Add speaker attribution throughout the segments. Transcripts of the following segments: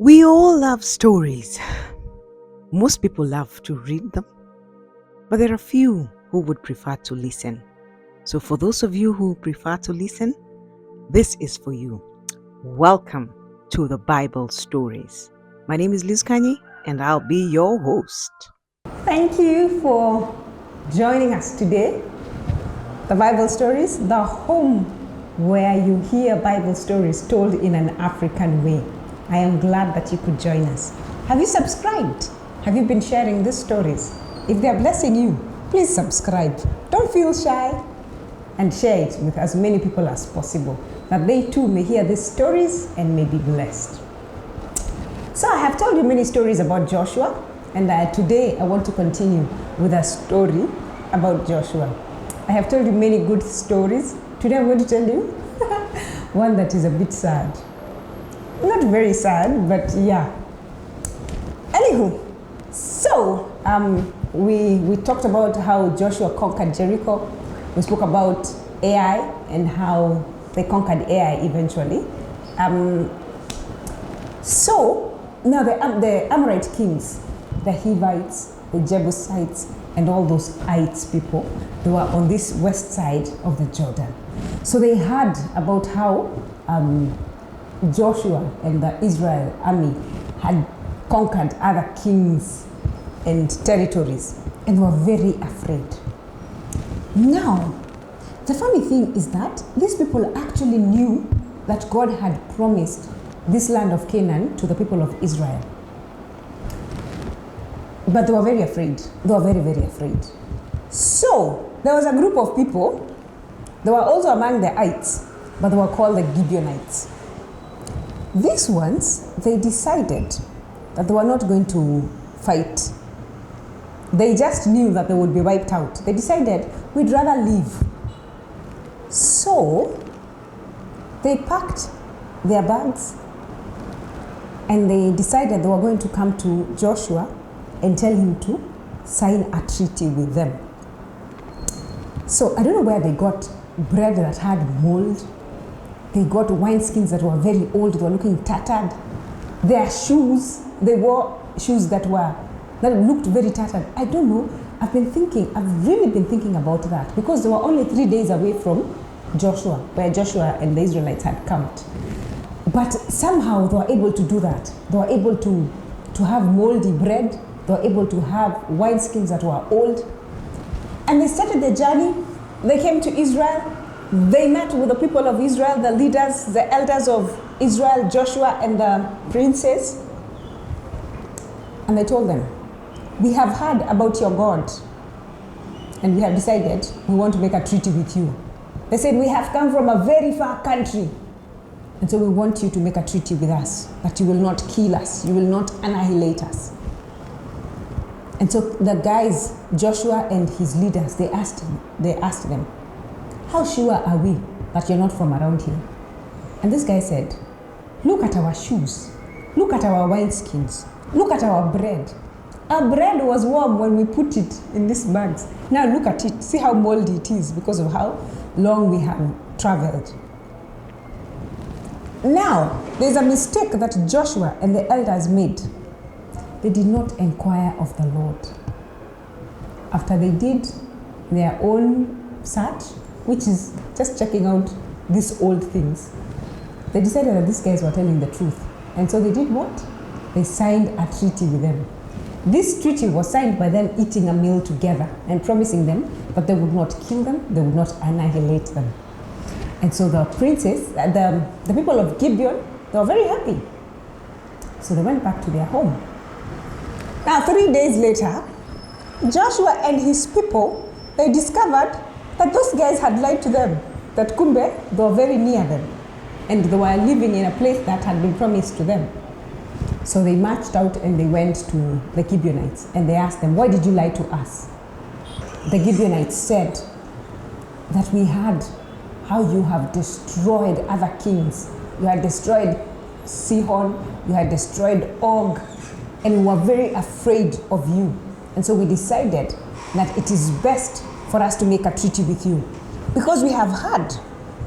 Speaker 1: We all love stories. Most people love to read them, but there are few who would prefer to listen. So, for those of you who prefer to listen, this is for you. Welcome to the Bible Stories. My name is Liz Kanye, and I'll be your host.
Speaker 2: Thank you for joining us today. The Bible Stories, the home where you hear Bible stories told in an African way. I am glad that you could join us. Have you subscribed? Have you been sharing these stories? If they are blessing you, please subscribe. Don't feel shy and share it with as many people as possible, that they too may hear these stories and may be blessed. So I have told you many stories about Joshua, and today I want to continue with a story about Joshua. I have told you many good stories. Today I'm going to tell you one that is a bit sad. Not very sad, but yeah. Anywho, so we talked about how Joshua conquered Jericho. We spoke about Ai and how they conquered Ai eventually. So now the Amorite kings, the Hivites, the Jebusites, and all those ites people, they were on this west side of the Jordan. So they heard about how Joshua and the Israel army had conquered other kings and territories, and were very afraid. Now, the funny thing is that these people actually knew that God had promised this land of Canaan to the people of Israel. But they were very afraid. They were very, very afraid. So, there was a group of people. They were also among the ites, but they were called the Gibeonites. These ones, they decided that they were not going to fight. They just knew that they would be wiped out. They decided, we'd rather leave. So, they packed their bags and they decided they were going to come to Joshua and tell him to sign a treaty with them. So, I don't know where they got bread that had mold. They got wineskins that were very old, they were looking tattered. Their shoes, they wore shoes that looked very tattered. I don't know, I've really been thinking about that, because they were only 3 days away from Joshua, where Joshua and the Israelites had camped. But somehow they were able to do that. They were able to have moldy bread, they were able to have wineskins that were old. And they started their journey. They came to Israel. They met with the people of Israel, the leaders, the elders of Israel, Joshua and the princes. And they told them, we have heard about your God, and we have decided we want to make a treaty with you. They said, we have come from a very far country, and so we want you to make a treaty with us, that you will not kill us, you will not annihilate us. And so the guys, Joshua and his leaders, they asked them, how sure are we that you're not from around here? And this guy said, look at our shoes, look at our wineskins, look at our bread. Our bread was warm when we put it in these bags. Now look at it, see how moldy it is because of how long we have traveled. Now, there's a mistake that Joshua and the elders made. They did not inquire of the Lord. After they did their own search, which is just checking out these old things, they decided that these guys were telling the truth. And so they did what? They signed a treaty with them. This treaty was signed by them eating a meal together and promising them that they would not kill them, they would not annihilate them. And so the princes, the people of Gibeon, they were very happy. So they went back to their home. Now 3 days later, Joshua and his people, they discovered that those guys had lied to them, that Kumbe, they were very near them, and they were living in a place that had been promised to them. So they marched out and they went to the Gibeonites, and they asked them, why did you lie to us? The Gibeonites said that we heard how you have destroyed other kings. You had destroyed Sihon, you had destroyed Og, and we were very afraid of you. And so we decided that it is best for us to make a treaty with you, because we have heard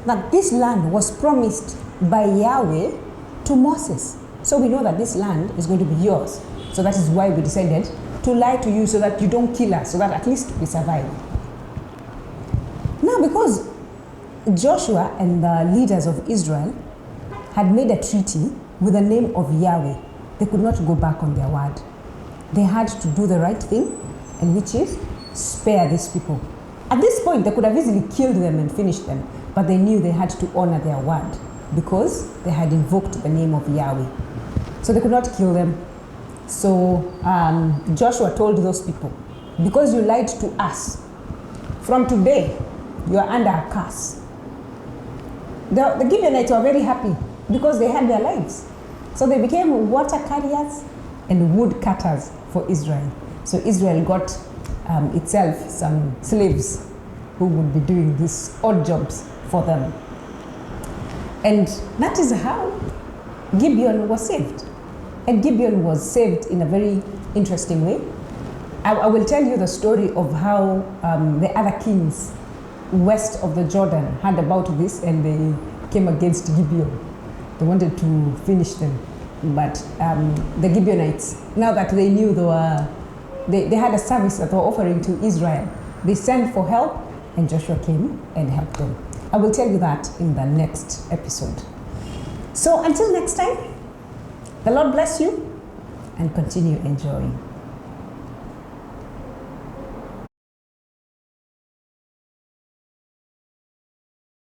Speaker 2: that this land was promised by Yahweh to Moses. So we know that this land is going to be yours. So that is why we decided to lie to you so that you don't kill us, so that at least we survive. Now, because Joshua and the leaders of Israel had made a treaty with the name of Yahweh, they could not go back on their word. They had to do the right thing, and which is spare these people. At this point, they could have easily killed them and finished them, but they knew they had to honor their word because they had invoked the name of Yahweh. So they could not kill them. So Joshua told those people, because you lied to us, from today you are under a curse. The Gibeonites were very happy because they had their lives. So they became water carriers and wood cutters for Israel. So Israel got itself some slaves who would be doing these odd jobs for them. And that is how Gibeon was saved. And Gibeon was saved in a very interesting way. I will tell you the story of how the other kings west of the Jordan heard about this and they came against Gibeon. They wanted to finish them. But the Gibeonites, now that they knew they had a service that they were offering to Israel, they sent for help and Joshua came and helped them. I will tell you that in the next episode. So until next time, the Lord bless you and continue enjoying.